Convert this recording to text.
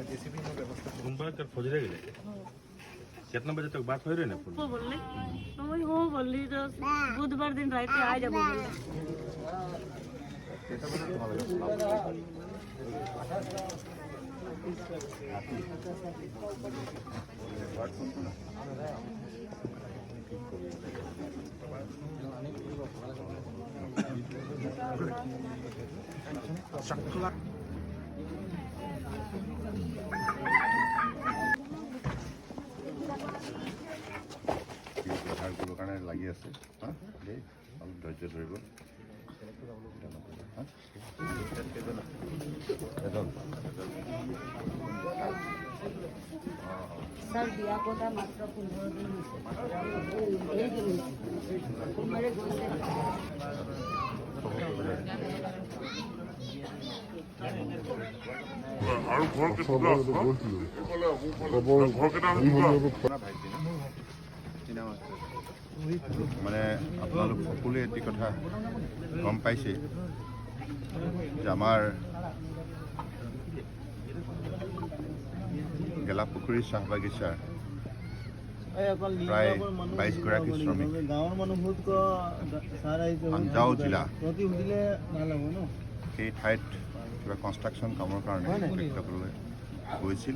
JCB में व्यवस्था घूमबा कर खोज रहे गए कितना बजे तक बात हो रही है ना फोन हो बोलले तो वही हो बोलली तो बुधवार दिन रात आ जाबो ধাৰগুলোৰ কাৰণে লাগি আছে দেই অলপ ধৈৰ্য ধৰিব सर दिया कोटा मात्र 15 दिन मेरे আৰু ঘৰ কেতিয়া মানে আপোনালোক সকলোৱে এটি কথা গম পাইছে যে আমাৰ গেলাপুখুৰী চাহ বাগিচাৰ প্ৰায় 22 গৰাকী শ্ৰমিক আঞ্জাও জিলা সেই ঠাইত কিবা কনষ্ট্ৰাকশ্যন কামৰ কাৰণে তেখেতসকলে গৈছিল।